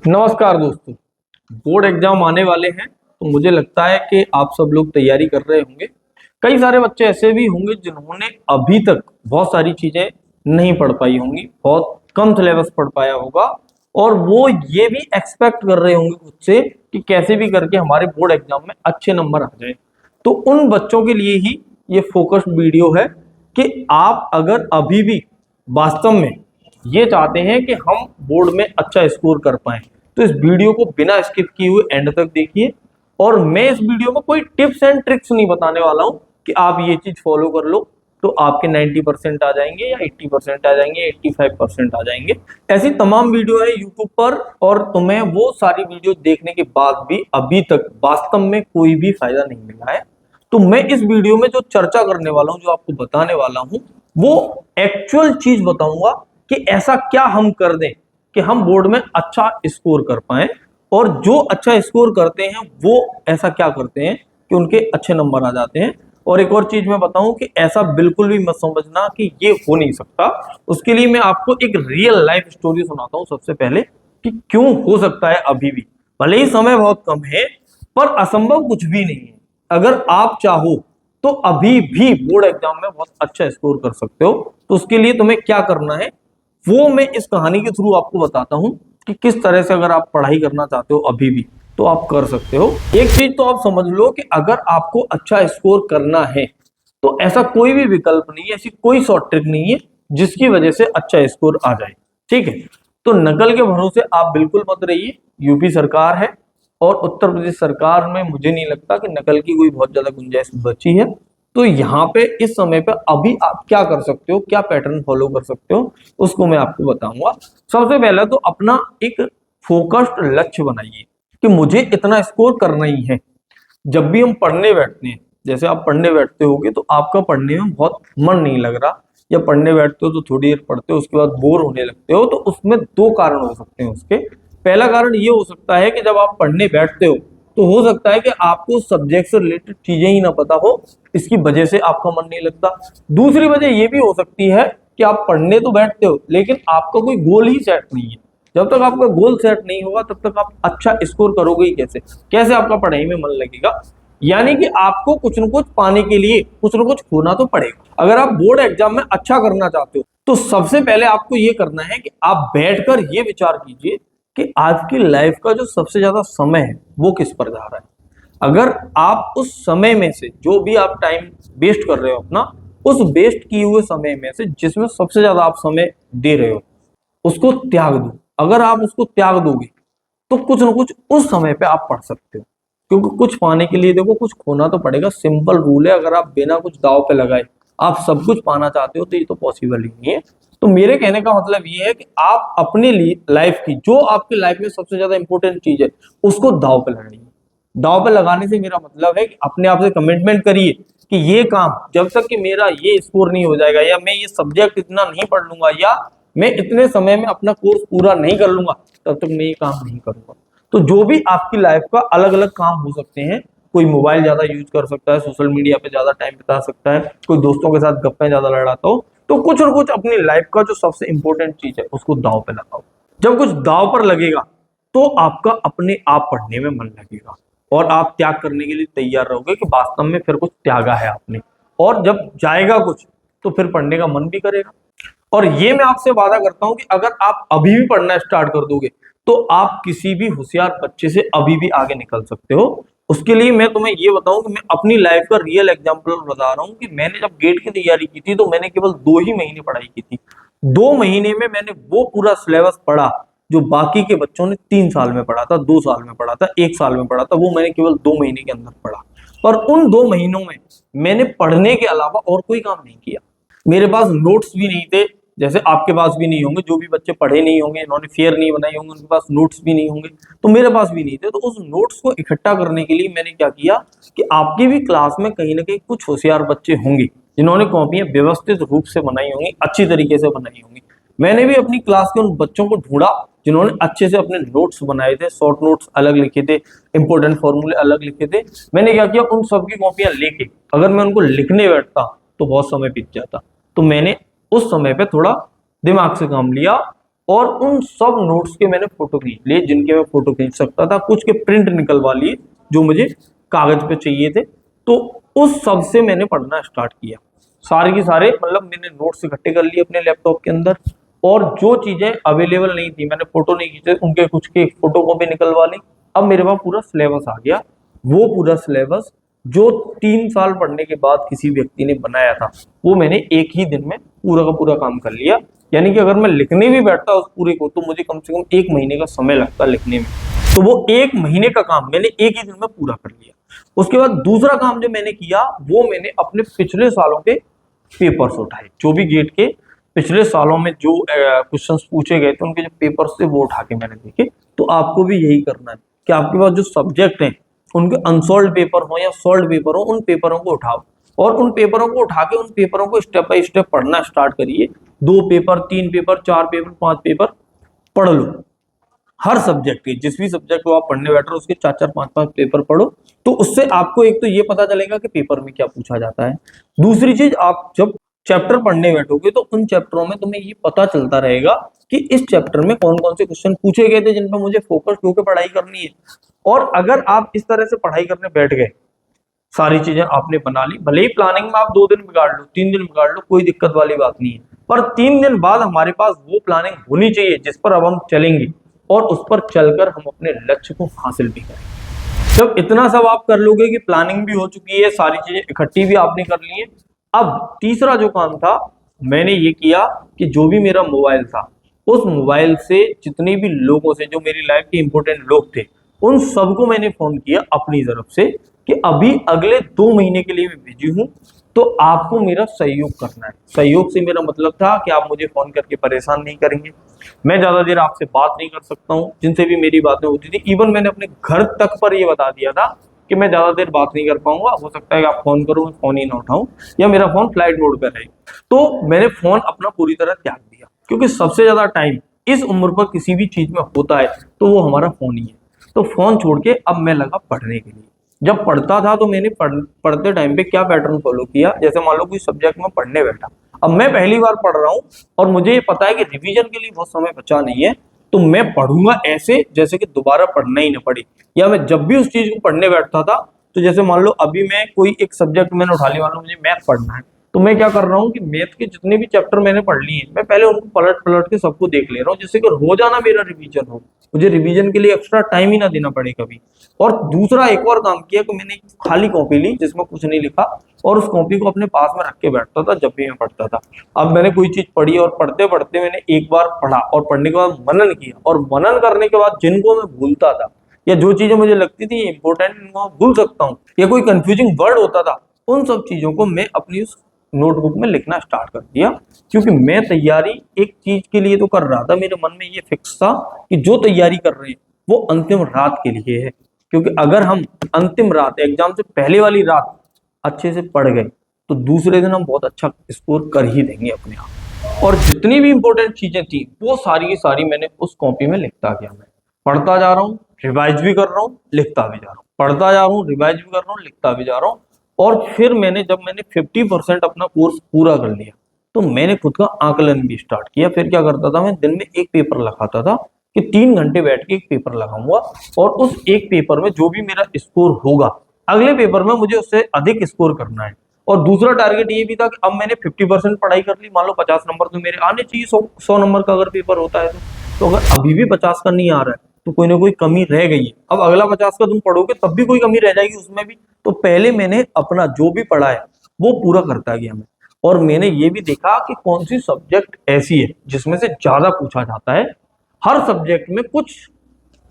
नमस्कार दोस्तों। Board exam आने वाले हैं तो मुझे लगता है कि आप सब लोग तैयारी कर रहे होंगे। कई सारे बच्चे ऐसे भी होंगे जिन्होंने अभी तक बहुत सारी चीजें नहीं पढ़ पाई होंगी, बहुत कम सिलेबस पढ़ पाया होगा और वो ये भी एक्सपेक्ट कर रहे होंगे खुद से कि कैसे भी करके हमारे बोर्ड एग्जाम में अच्छे नंबर आ जाए। तो उन बच्चों के लिए ही ये फोकस्ड वीडियो है कि आप अगर अभी भी वास्तव में ये चाहते हैं कि हम बोर्ड में अच्छा स्कोर कर पाएं तो इस वीडियो को बिना स्किप किए हुए एंड तक देखिए। और मैं इस वीडियो में कोई टिप्स एंड ट्रिक्स नहीं बताने वाला हूं कि आप ये चीज फॉलो कर लो तो आपके 90% आ जाएंगे या 80% आ जाएंगे, 85% आ जाएंगे। ऐसी तमाम वीडियो है यूट्यूब पर और तुम्हें वो सारी वीडियो देखने के बाद भी अभी तक वास्तव में कोई भी फायदा नहीं मिला है। तो मैं इस वीडियो में जो चर्चा करने वाला हूं, जो आपको बताने वाला हूं, वो एक्चुअल चीज बताऊंगा कि ऐसा क्या हम कर दें कि हम बोर्ड में अच्छा स्कोर कर पाए। और जो अच्छा स्कोर करते हैं वो ऐसा क्या करते हैं कि उनके अच्छे नंबर आ जाते हैं। और एक और चीज मैं बताऊं कि ऐसा बिल्कुल भी मत समझना कि ये हो नहीं सकता। उसके लिए मैं आपको एक रियल लाइफ स्टोरी सुनाता हूं सबसे पहले कि क्यों हो सकता है अभी भी। भले ही समय बहुत कम है पर असंभव कुछ भी नहीं है। अगर आप चाहो तो अभी भी बोर्ड एग्जाम में बहुत अच्छा स्कोर कर सकते हो। तो उसके लिए तुम्हें क्या करना है वो मैं इस कहानी के थ्रू आपको बताता हूं कि किस तरह से अगर आप पढ़ाई करना चाहते हो अभी भी तो आप कर सकते हो। एक चीज तो आप समझ लो कि अगर आपको अच्छा स्कोर करना है तो ऐसा कोई भी विकल्प नहीं है, ऐसी कोई शॉर्ट ट्रिक नहीं है जिसकी वजह से अच्छा स्कोर आ जाए। ठीक है, तो नकल के भरोसे आप बिल्कुल मत रहिए। यूपी सरकार है और उत्तर प्रदेश सरकार में मुझे नहीं लगता कि नकल की कोई बहुत ज्यादा गुंजाइश बची है। तो यहाँ पे इस समय पे अभी आप क्या कर सकते हो, क्या पैटर्न फॉलो कर सकते हो, उसको मैं आपको बताऊंगा। सबसे पहले तो अपना एक फोकस्ड लक्ष्य बनाइए कि मुझे इतना स्कोर करना ही है। जब भी हम पढ़ने बैठते हैं, जैसे आप पढ़ने बैठते होगे तो आपका पढ़ने में बहुत मन नहीं लग रहा, या पढ़ने बैठते हो तो थोड़ी देर पढ़ते हो उसके बाद बोर होने लगते हो, तो उसमें दो कारण हो सकते हैं उसके। पहला कारण ये हो सकता है कि जब आप पढ़ने बैठते हो तो हो सकता है कि आपको सब्जेक्ट से रिलेटेड चीजें ही ना पता हो, इसकी वजह से आपका मन नहीं लगता। दूसरी वजह ये भी हो सकती है कि आप पढ़ने तो बैठते हो लेकिन आपका कोई गोल ही सेट नहीं है। जब तक आपका गोल सेट नहीं होगा तब तक आप अच्छा स्कोर करोगे ही कैसे, कैसे आपका पढ़ाई में मन लगेगा। यानी कि आपको कुछ न कुछ पाने के लिए कुछ न कुछ खोना तो पड़ेगा। अगर आप बोर्ड एग्जाम में अच्छा करना चाहते हो तो सबसे पहले आपको ये करना है कि आप बैठकर ये विचार कीजिए कि आज की लाइफ का जो सबसे ज्यादा समय है वो किस पर जा रहा है। अगर आप उस समय में से जो भी आप टाइम वेस्ट कर रहे हो अपना, उस वेस्ट किए हुए समय में से जिसमें सबसे ज्यादा आप समय दे रहे हो उसको त्याग दो। अगर आप उसको त्याग दोगे तो कुछ ना कुछ उस समय पे आप पढ़ सकते हो, क्योंकि कुछ पाने के लिए देखो कुछ खोना तो पड़ेगा। सिंपल रूल है, अगर आप बिना कुछ दाव पे लगाए आप सब कुछ पाना चाहते हो तो ये तो पॉसिबल ही नहीं है। तो मेरे कहने का मतलब ये है कि आप अपने लिए लाइफ की जो आपकी लाइफ में सबसे ज्यादा इंपॉर्टेंट चीज है उसको दाव पे लगाइए। दाव पे लगाने से मेरा मतलब है कि अपने आप से कमिटमेंट करिए कि ये काम जब तक कि मेरा ये स्कोर नहीं हो जाएगा, या मैं ये सब्जेक्ट इतना नहीं पढ़ लूंगा, या मैं इतने समय में अपना कोर्स पूरा नहीं कर लूंगा, तब तक मैं ये काम नहीं करूंगा। तो जो भी आपकी लाइफ का अलग अलग काम हो सकते हैं, कोई मोबाइल ज्यादा यूज कर सकता है, सोशल मीडिया पे ज्यादा टाइम बिता सकता है, कोई दोस्तों के साथ गप्पे ज्यादा लड़ाता हो, तो कुछ और कुछ अपनी लाइफ का जो सबसे इंपॉर्टेंट चीज है उसको दाव पे लगाओ। जब कुछ दाव पर लगेगा तो आपका अपने आप पढ़ने में मन लगेगा और आप त्याग करने के लिए तैयार रहोगे कि वास्तव में फिर कुछ त्यागा है आपने। और जब जाएगा कुछ तो फिर पढ़ने का मन भी करेगा। और ये मैं आपसे वादा करता हूं कि अगर आप अभी भी पढ़ना स्टार्ट कर दोगे तो आप किसी भी होशियार बच्चे से अभी भी आगे निकल सकते हो। उसके लिए मैं तुम्हें ये बताऊं कि मैं अपनी लाइफ का रियल एग्जांपल बता रहा हूं कि मैंने जब गेट की तैयारी की थी तो मैंने केवल 2 ही महीने पढ़ाई की थी। 2 महीने में मैंने वो पूरा सिलेबस पढ़ा जो बाकी के बच्चों ने 3 साल में पढ़ा था, 2 साल में पढ़ा था, 1 साल में पढ़ा था, वो मैंने केवल 2 महीने के अंदर पढ़ा। और उन 2 महीनों में मैंने पढ़ने के अलावा और कोई काम नहीं किया। मेरे पास नोट्स भी नहीं थे, जैसे आपके पास भी नहीं होंगे। जो भी बच्चे पढ़े नहीं होंगे, इन्होंने फेयर नहीं बनाई होंगे, उनके पास नोट्स भी नहीं होंगे, तो मेरे पास भी नहीं थे। तो उस नोट्स को इकट्ठा करने के लिए मैंने क्या किया कि आपकी भी क्लास में कहीं ना कहीं कुछ होशियार बच्चे होंगे जिन्होंने कॉपियां व्यवस्थित रूप से बनाई होंगी, अच्छी तरीके से बनाई होंगी। मैंने भी अपनी क्लास के उन बच्चों को ढूंढा जिन्होंने अच्छे से अपने नोट्स बनाए थे, शॉर्ट नोट्स अलग लिखे थे, इंपोर्टेंट फॉर्मूले अलग लिखे थे। मैंने क्या किया, उन सबकी कॉपियां लेके अगर मैं उनको लिखने बैठता तो बहुत समय बीत जाता। तो मैंने उस समय पे थोड़ा दिमाग से काम लिया और उन सब नोट्स के मैंने फोटो खींच लिए जिनके मैं फोटो खींच सकता था, कुछ के प्रिंट निकलवा लिए जो मुझे कागज पे चाहिए थे। तो उस सब से मैंने पढ़ना स्टार्ट किया, सारे की सारे मतलब मैंने नोट्स इकट्ठे कर लिए अपने लैपटॉप के अंदर, और जो चीजें अवेलेबल नहीं थी, मैंने फोटो नहीं खींचे, उनके कुछ के फोटो कॉपी निकलवा ली। अब मेरे पास पूरा सिलेबस आ गया, वो पूरा सिलेबस जो 3 साल पढ़ने के बाद किसी व्यक्ति ने बनाया था, वो मैंने एक ही दिन में पूरा का पूरा काम कर लिया। यानी कि अगर मैं लिखने भी बैठता उस पूरे को तो मुझे कम से कम 1 महीने का समय लगता लिखने में, तो वो 1 महीने का काम मैंने एक ही दिन में पूरा कर लिया। उसके बाद दूसरा काम जो मैंने किया, वो मैंने अपने पिछले सालों के पेपर्स उठाए, जो भी गेट के पिछले सालों में जो क्वेश्चंस पूछे गए थे उनके जो पेपर्स थे वो उठा के मैंने देखे। तो आपको भी यही करना है कि आपके पास जो सब्जेक्ट हैं उनके अनसॉल्व पेपर हो या सॉल्व पेपर हो, उन पेपरों को उठाओ और उन पेपरों को उठा के उन पेपरों को स्टेप बाय स्टेप पढ़ना स्टार्ट करिए। 2 पेपर, 3 पेपर, 4 पेपर, 5 पेपर पढ़ लो। हर सब्जेक्ट के, जिस भी सब्जेक्ट को आप पढ़ने बैठ रहे हो उसके 4-4, 5-5 पेपर पढ़ो। तो उससे आपको एक तो ये पता चलेगा कि पेपर में क्या पूछा जाता है। दूसरी चीज, आप जब चैप्टर पढ़ने बैठोगे तो उन चैप्टरों में तुम्हें ये पता चलता रहेगा कि इस चैप्टर में कौन कौन से क्वेश्चन पूछे गए थे जिन पर मुझे फोकस होकर पढ़ाई करनी है। और अगर आप इस तरह से पढ़ाई करने बैठ गए, सारी चीजें आपने बना ली, भले ही प्लानिंग में आप 2 दिन बिगाड़ लो, 3 दिन बिगाड़ लो, कोई दिक्कत वाली बात नहीं है, पर 3 दिन बाद हमारे पास वो प्लानिंग होनी चाहिए जिस पर अब हम चलेंगे और उस पर चलकर हम अपने लक्ष्य को हासिल भी करेंगे। जब इतना सब आप कर लोगे कि प्लानिंग भी हो चुकी है, सारी चीजें इकट्ठी भी आपने कर ली है, अब तीसरा जो काम था मैंने ये किया कि जो भी मेरा मोबाइल था, उस मोबाइल से जितने भी लोगों से जो मेरी लाइफ के इंपॉर्टेंट लोग थे उन सबको मैंने फोन किया अपनी तरफ से कि अभी अगले 2 महीने के लिए मैं बिजी हूं, तो आपको मेरा सहयोग करना है। सहयोग से मेरा मतलब था कि आप मुझे फोन करके परेशान नहीं करेंगे, मैं ज्यादा देर आपसे बात नहीं कर सकता हूँ, जिनसे भी मेरी बातें होती थी इवन मैंने अपने घर तक पर ये बता दिया था कि मैं ज्यादा देर बात नहीं कर पाऊंगा, हो सकता है कि आप फोन करो मैं फोन ही ना उठाऊं या मेरा फोन फ्लाइट मोड पर रहे। तो मैंने फोन अपना पूरी तरह त्याग दिया, क्योंकि सबसे ज्यादा टाइम इस उम्र पर किसी भी चीज में होता है तो वो हमारा फोन ही है। तो फोन छोड़ के अब मैं लगा पढ़ने के लिए। जब पढ़ता था तो मैंने पढ़ते टाइम पे क्या पैटर्न फॉलो किया, जैसे मान लो कोई सब्जेक्ट में पढ़ने बैठा, अब मैं पहली बार पढ़ रहा हूँ और मुझे ये पता है कि रिवीजन के लिए बहुत समय बचा नहीं है, तो मैं पढ़ूंगा ऐसे जैसे कि दोबारा पढ़ना ही ना पड़े। या मैं जब भी उस चीज को पढ़ने बैठता था, तो जैसे मान लो अभी मैं कोई एक सब्जेक्ट मैंने उठा लिया, मान लो मुझे मैथ पढ़ना है, तो मैं क्या कर रहा हूँ कि मैथ के जितने भी चैप्टर मैंने पढ़ लिए मैं पहले उनको पलट पलट के सबको देख ले रहा हूँ, जिससे कि रोजाना मेरा रिवीजन हो, मुझे रिवीजन के लिए एक्स्ट्रा टाइम ही ना देना पड़े कभी। और दूसरा एक और काम किया कि मैंने खाली कॉपी ली जिसमें कुछ नहीं लिखा और उस कॉपी को अपने पास में रख के बैठता था जब भी मैं पढ़ता था। अब मैंने कोई चीज पढ़ी और पढ़ते पढ़ते मैंने एक बार पढ़ा और पढ़ने के बाद मनन किया, और मनन करने के बाद जिनको मैं भूलता था या जो चीजें मुझे लगती थी इंपॉर्टेंट इनको भूल सकता हूँ या कोई कंफ्यूजिंग वर्ड होता था, उन सब चीजों को मैं अपनी उस नोटबुक में लिखना स्टार्ट कर दिया। क्योंकि मैं तैयारी एक चीज के लिए तो कर रहा था, मेरे मन में ये फिक्स था कि जो तैयारी कर रहे हैं वो अंतिम रात के लिए है। क्योंकि अगर हम अंतिम रात एग्जाम से पहले वाली रात अच्छे से पढ़ गए तो दूसरे दिन हम बहुत अच्छा स्कोर कर ही देंगे अपने आप। और जितनी भी इंपॉर्टेंट चीजें थी वो सारी की सारी मैंने उस कॉपी में लिखता गया। मैं पढ़ता जा रहा हूँ, रिवाइज भी कर रहा हूँ, लिखता भी जा रहा हूँ, पढ़ता जा रहा हूँ, रिवाइज भी कर रहा हूँ, लिखता भी जा रहा हूँ। और फिर जब मैंने 50% अपना कोर्स पूरा कर लिया तो मैंने खुद का आकलन भी स्टार्ट किया। फिर क्या करता था, मैं दिन में एक पेपर लगाता था कि 3 घंटे बैठ के एक पेपर लगाऊंगा और उस एक पेपर में जो भी मेरा स्कोर होगा अगले पेपर में मुझे उससे अधिक स्कोर करना है। और दूसरा टारगेट ये भी था कि अब मैंने 50% पढ़ाई कर ली, मान लो 50 नंबर तो मेरे आने चाहिए, 100 नंबर का अगर पेपर होता है तो अगर अभी भी 50 का नहीं आ रहा है तो कोई ना कोई कमी रह गई है। अब अगला 50 का तुम पढ़ोगे तब भी कोई कमी रह जाएगी उसमें भी। तो पहले मैंने अपना जो भी पढ़ा है वो पूरा करता गया मैं। और मैंने ये भी देखा कि कौन सी सब्जेक्ट ऐसी है जिसमें से ज्यादा पूछा जाता है। हर सब्जेक्ट में कुछ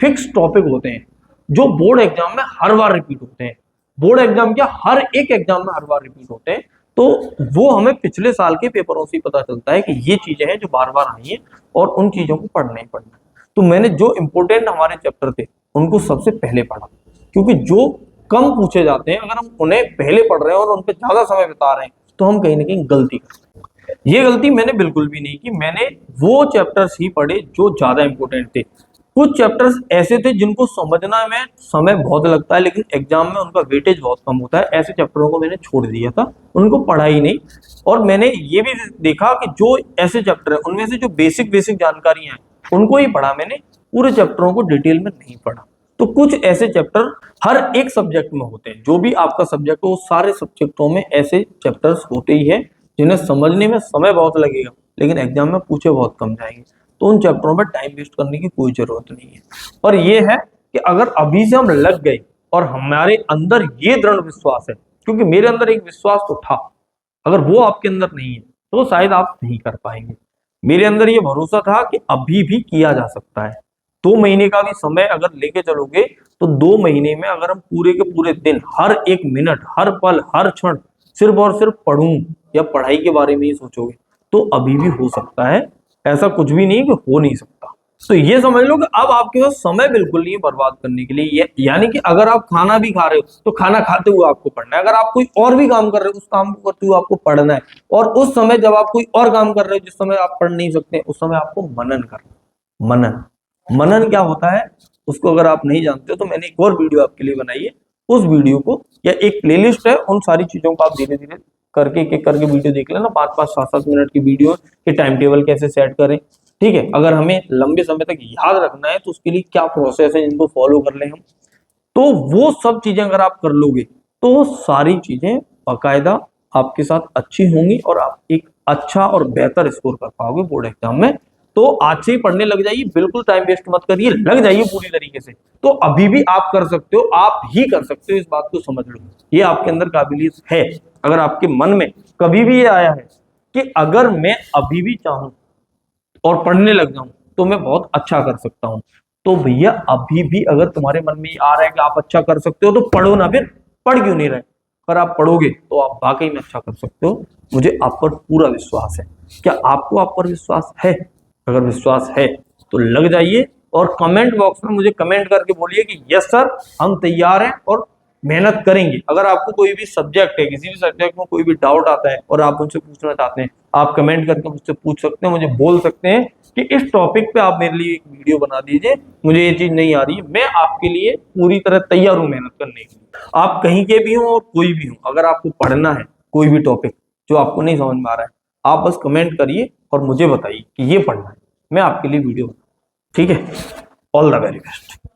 फिक्स टॉपिक होते हैं जो बोर्ड एग्जाम में हर बार रिपीट होते हैं। बोर्ड एग्जाम क्या, हर एक एग्जाम में हर बार रिपीट होते हैं। तो वो हमें पिछले साल के पेपरों से पता चलता है कि ये चीजें हैं जो बार बार आई हैं और उन चीजों को पढ़ना ही पढ़ना है। तो मैंने जो इंपॉर्टेंट हमारे चैप्टर थे उनको सबसे पहले पढ़ा, क्योंकि जो कम पूछे जाते हैं अगर हम उन्हें पहले पढ़ रहे हैं और उन पर ज्यादा समय बिता रहे हैं तो हम कहीं ना कहीं गलती कर रहे हैं। ये गलती मैंने बिल्कुल भी नहीं की। मैंने वो चैप्टर्स ही पढ़े जो ज्यादा इंपॉर्टेंट थे। कुछ चैप्टर्स ऐसे थे जिनको समझना में समय बहुत लगता है लेकिन एग्जाम में उनका वेटेज बहुत कम होता है, ऐसे चैप्टरों को मैंने छोड़ दिया था, उनको पढ़ा ही नहीं। और मैंने ये भी देखा कि जो ऐसे चैप्टर है उनमें से जो बेसिक जानकारियां हैं उनको ही पढ़ा मैंने, पूरे चैप्टरों को डिटेल में नहीं पढ़ा। तो कुछ ऐसे चैप्टर हर एक सब्जेक्ट में होते हैं, जो भी आपका सब्जेक्ट हो सारे सब्जेक्टों में ऐसे चैप्टर्स होते ही है जिन्हें समझने में समय बहुत लगेगा लेकिन एग्जाम में पूछे बहुत कम जाएंगे। तो उन चैप्टरों पर टाइम वेस्ट करने की कोई जरूरत नहीं है। और ये है कि अगर अभी से हम लग गए और हमारे अंदर ये दृढ़ विश्वास है, क्योंकि मेरे अंदर एक विश्वास तो था, अगर वो आपके अंदर नहीं है तो शायद आप नहीं कर पाएंगे। मेरे अंदर ये भरोसा था कि अभी भी किया जा सकता है। 2 महीने का भी समय अगर लेके चलोगे तो 2 महीने में अगर हम पूरे के पूरे दिन, हर एक मिनट, हर पल, हर क्षण सिर्फ और सिर्फ पढ़ूं या पढ़ाई के बारे में ही सोचोगे तो अभी भी हो सकता है। ऐसा कुछ भी नहीं कि हो नहीं सकता। तो ये समझ लो कि अब आपके पास समय बिल्कुल नहीं है बर्बाद करने के लिए। यानी कि अगर आप खाना भी खा रहे हो तो खाना खाते हुए आपको पढ़ना है, अगर आप कोई और भी काम कर रहे हो उस काम को करते हुए आपको पढ़ना है, और उस समय जब आप कोई और काम कर रहे हो जिस समय आप पढ़ नहीं सकते उस समय आपको मनन करना। मनन क्या होता है उसको अगर आप नहीं जानते हो तो मैंने एक और वीडियो आपके लिए बनाई है, उस वीडियो को या एक प्लेलिस्ट है, उन सारी चीजों को आप धीरे धीरे करके एक एक करके वीडियो देख लेना। 5-5, 7-7 मिनट की वीडियो के टाइम टेबल कैसे सेट करें, ठीक है। अगर हमें लंबे समय तक याद रखना है तो उसके लिए क्या प्रोसेस है जिनको फॉलो कर लें हम, तो वो सब चीजें अगर आप कर लोगे तो सारी चीजें बाकायदा आपके साथ अच्छी होंगी और आप एक अच्छा और बेहतर स्कोर कर पाओगे बोर्ड एग्जाम में। तो आज से ही पढ़ने लग जाइए, बिल्कुल टाइम वेस्ट मत करिए, लग जाइए पूरी तरीके से। तो अभी भी आप कर सकते हो, आप ही कर सकते हो, इस बात को समझ लो। ये आपके अंदर काबिलियत है। अगर आपके मन में कभी भी ये आया है कि अगर मैं अभी भी चाहूं और पढ़ने लग जाऊं तो मैं बहुत अच्छा कर सकता हूं, तो भैया अभी भी अगर तुम्हारे मन में आ रहा है कि आप अच्छा कर सकते हो तो पढ़ो ना, फिर पढ़ क्यों नहीं रहे। अगर आप पढ़ोगे तो आप वाकई में अच्छा कर सकते हो, मुझे आप पर पूरा विश्वास है। क्या आपको आप पर विश्वास है? अगर विश्वास है तो लग जाइए और कमेंट बॉक्स में मुझे कमेंट करके बोलिए कि यस सर हम तैयार हैं और मेहनत करेंगे। अगर आपको कोई भी सब्जेक्ट है, किसी भी सब्जेक्ट में कोई भी डाउट आता है और आप मुझसे पूछना चाहते हैं, आप कमेंट करके मुझसे पूछ सकते हैं, मुझे बोल सकते हैं कि इस टॉपिक पे आप मेरे लिए एक वीडियो बना दीजिए, मुझे ये चीज नहीं आ रही है, मैं आपके लिए पूरी तरह तैयार हूं मेहनत करने के लिए। आप कहीं के भी हो और कोई भी हो, अगर आपको पढ़ना है कोई भी टॉपिक जो आपको नहीं समझ में आ रहा है, आप बस कमेंट करिए और मुझे बताइए कि ये पढ़ना है, मैं आपके लिए वीडियो, ठीक है। All the very best.